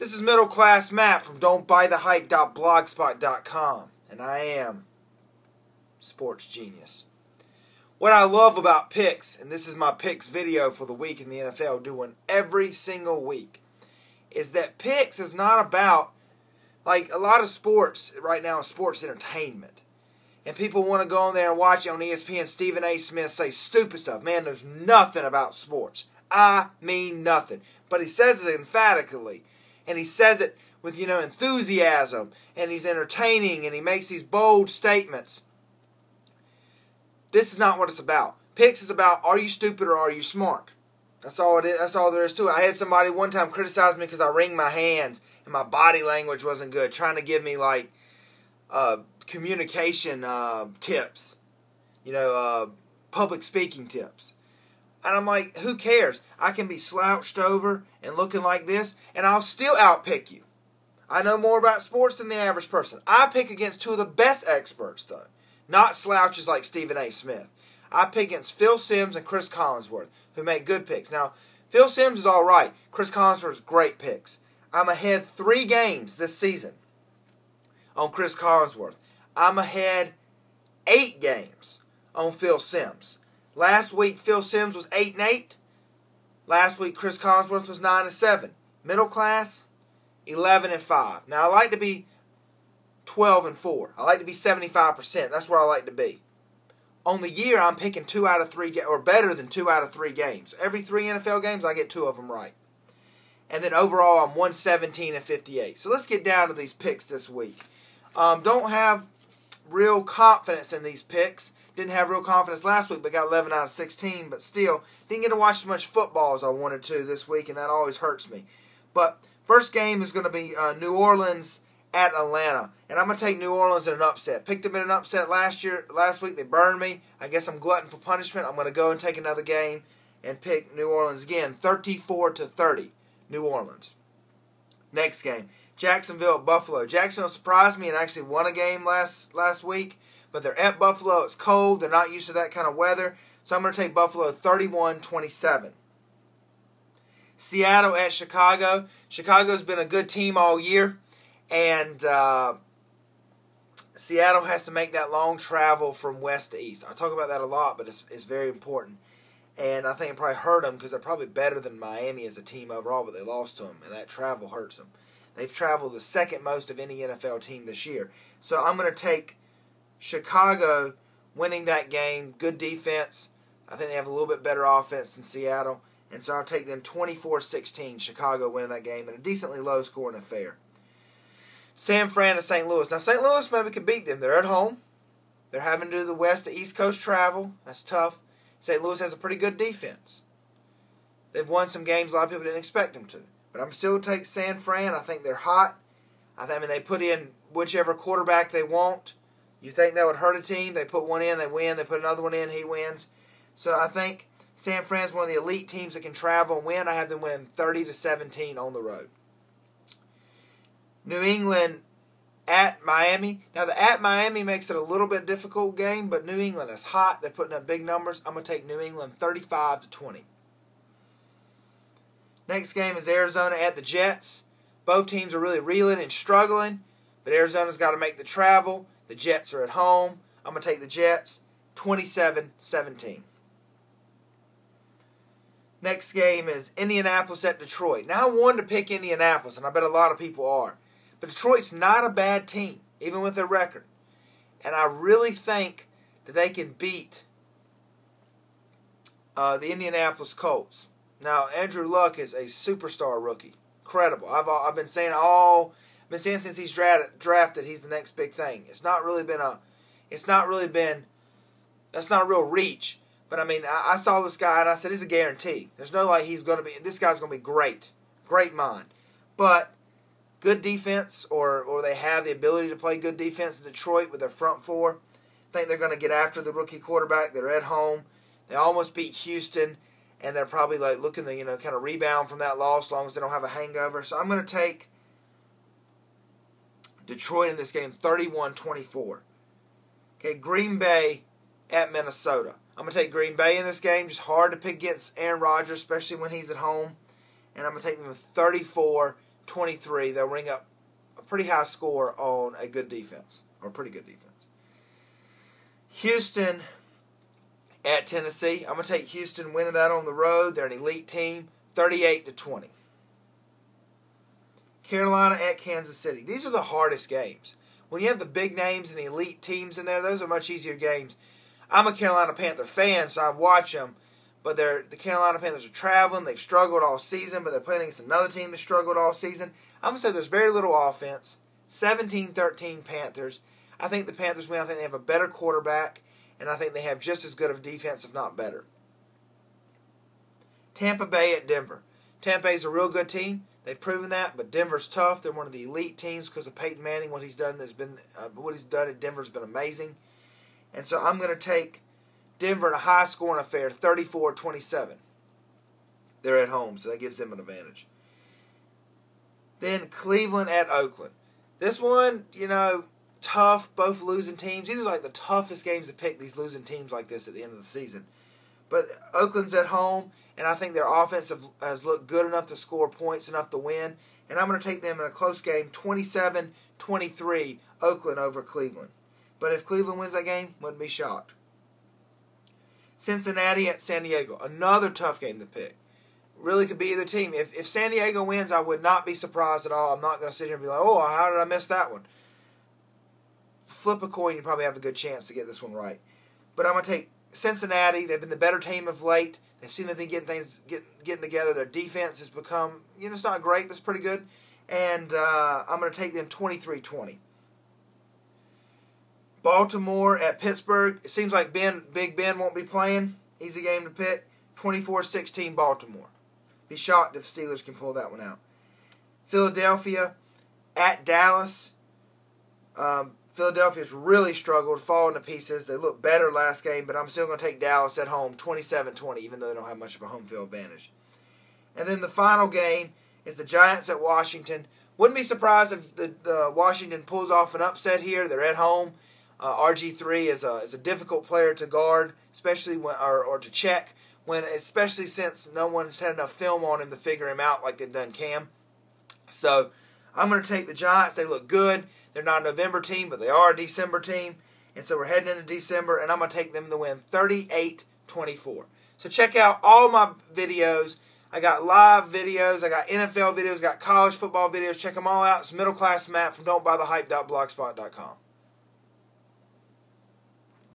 This is Middle Class Matt from don'tbuythehype.blogspot.com, and I am Sports Genius. What I love about picks, and this is my picks video for the week in the NFL, doing every single week, is that picks is not about, like a lot of sports right now is sports entertainment. And people want to go on there and watch it on ESPN. Stephen A. Smith say stupid stuff. Man, there's nothing about sports. I mean nothing. But he says it emphatically. And he says it with, enthusiasm. And he's entertaining. And he makes these bold statements. This is not what it's about. Picks is about, are you stupid or are you smart? That's all it is. That's all there is to it. I had somebody one time criticize me because I wring my hands and my body language wasn't good, trying to give me like communication tips, public speaking tips. And I'm like, who cares? I can be slouched over and looking like this, and I'll still outpick you. I know more about sports than the average person. I pick against two of the best experts, though. Not slouches like Stephen A. Smith. I pick against Phil Simms and Cris Collinsworth, who make good picks. Now, Phil Simms is all right. Cris Collinsworth is great picks. I'm ahead 3 games this season on Cris Collinsworth. I'm ahead 8 games on Phil Simms. Last week, Phil Simms was 8-8. Last week, Cris Collinsworth was 9-7. Middle class, 11-5. Now, I like to be 12-4. I like to be 75%. That's where I like to be. On the year, I'm picking 2 out of 3, or better than 2 out of 3 games. Every 3 NFL games, I get 2 of them right. And then overall, I'm 117-58. So let's get down to these picks this week. Don't have real confidence in these picks. Didn't have real confidence last week, but got 11 out of 16. But still, didn't get to watch as much football as I wanted to this week, and that always hurts me. But first game is going to be New Orleans at Atlanta. And I'm going to take New Orleans in an upset. Picked them in an upset last week. They burned me. I guess I'm glutton for punishment. I'm going to go and take another game and pick New Orleans again. 34-30, New Orleans. Next game, Jacksonville at Buffalo. Jacksonville surprised me and actually won a game last week. But they're at Buffalo. It's cold. They're not used to that kind of weather. So I'm going to take Buffalo 31-27. Seattle at Chicago. Chicago's been a good team all year. And Seattle has to make that long travel from west to east. I talk about that a lot, but it's very important. And I think it probably hurt them because they're probably better than Miami as a team overall, but they lost to them, and that travel hurts them. They've traveled the second most of any NFL team this year. So I'm going to take Chicago winning that game. Good defense. I think they have a little bit better offense than Seattle. And so I'll take them 24-16, Chicago winning that game in a decently low-scoring affair. San Fran and St. Louis. Now, St. Louis maybe could beat them. They're at home. They're having to do the west to east coast travel. That's tough. St. Louis has a pretty good defense. They've won some games a lot of people didn't expect them to. But I'm still take San Fran. I think they're hot. I mean, they put in whichever quarterback they want. You think that would hurt a team? They put one in, they win. They put another one in, he wins. So I think San Fran's one of the elite teams that can travel and win. I have them winning 30-17 on the road. New England at Miami. Now, the at Miami makes it a little bit difficult game, but New England is hot. They're putting up big numbers. I'm going to take New England 35-20. Next game is Arizona at the Jets. Both teams are really reeling and struggling, but Arizona's got to make the travel. The Jets are at home. I'm going to take the Jets 27-17. Next game is Indianapolis at Detroit. Now, I wanted to pick Indianapolis, and I bet a lot of people are. But Detroit's not a bad team, even with their record. And I really think that they can beat the Indianapolis Colts. Now, Andrew Luck is a superstar rookie. Incredible. I've been saying since he's drafted, he's the next big thing. That's not a real reach. But I mean, I saw this guy and I said, it's a guarantee. There's no like this guy's going to be great. Great mind. But good defense, or they have the ability to play good defense in Detroit with their front four. I think they're going to get after the rookie quarterback. They're at home. They almost beat Houston. And they're probably like looking to, kind of rebound from that loss as long as they don't have a hangover. So I'm going to take Detroit in this game 31-24. Okay, Green Bay at Minnesota. I'm going to take Green Bay in this game. Just hard to pick against Aaron Rodgers, especially when he's at home. And I'm going to take them 34-24. 23. They'll ring up a pretty high score on a good defense, or pretty good defense. Houston at Tennessee. I'm going to take Houston winning that on the road. They're an elite team, 38-20. Carolina at Kansas City. These are the hardest games. When you have the big names and the elite teams in there, those are much easier games. I'm a Carolina Panther fan, so I watch them. But the Carolina Panthers are traveling. They've struggled all season, but they're playing against another team that struggled all season. I'm going to say there's very little offense. 17-13 Panthers. I think the Panthers win. I think they have a better quarterback, and I think they have just as good of a defense, if not better. Tampa Bay at Denver. Tampa Bay is a real good team. They've proven that, but Denver's tough. They're one of the elite teams because of Peyton Manning. What he's done at Denver has been amazing. And so I'm going to take Denver in a high-scoring affair, 34-27. They're at home, so that gives them an advantage. Then Cleveland at Oakland. This one, tough, both losing teams. These are like the toughest games to pick, these losing teams like this at the end of the season. But Oakland's at home, and I think their offense has looked good enough to score points enough to win. And I'm going to take them in a close game, 27-23, Oakland over Cleveland. But if Cleveland wins that game, wouldn't be shocked. Cincinnati at San Diego, another tough game to pick. Really could be either team. If San Diego wins, I would not be surprised at all. I'm not going to sit here and be like, oh, how did I miss that one? Flip a coin, you probably have a good chance to get this one right. But I'm going to take Cincinnati. They've been the better team of late. They've seen that they getting together. Their defense has become, it's not great, but it's pretty good. And I'm going to take them 23-20. Baltimore at Pittsburgh. It seems like Big Ben won't be playing. Easy game to pick. 24-16 Baltimore. Be shocked if the Steelers can pull that one out. Philadelphia at Dallas. Philadelphia's really struggled, falling to pieces. They looked better last game, but I'm still going to take Dallas at home, 27-20, even though they don't have much of a home field advantage. And then the final game is the Giants at Washington. Wouldn't be surprised if the Washington pulls off an upset here. They're at home. RG3 is a difficult player to guard, especially or to check, especially since no one's had enough film on him to figure him out like they've done Cam. So I'm going to take the Giants. They look good. They're not a November team, but they are a December team. And so we're heading into December, and I'm going to take them to win 38-24. So check out all my videos. I got live videos. I got NFL videos. I got college football videos. Check them all out. It's Middle Class Matt from don'tbuythehype.blogspot.com.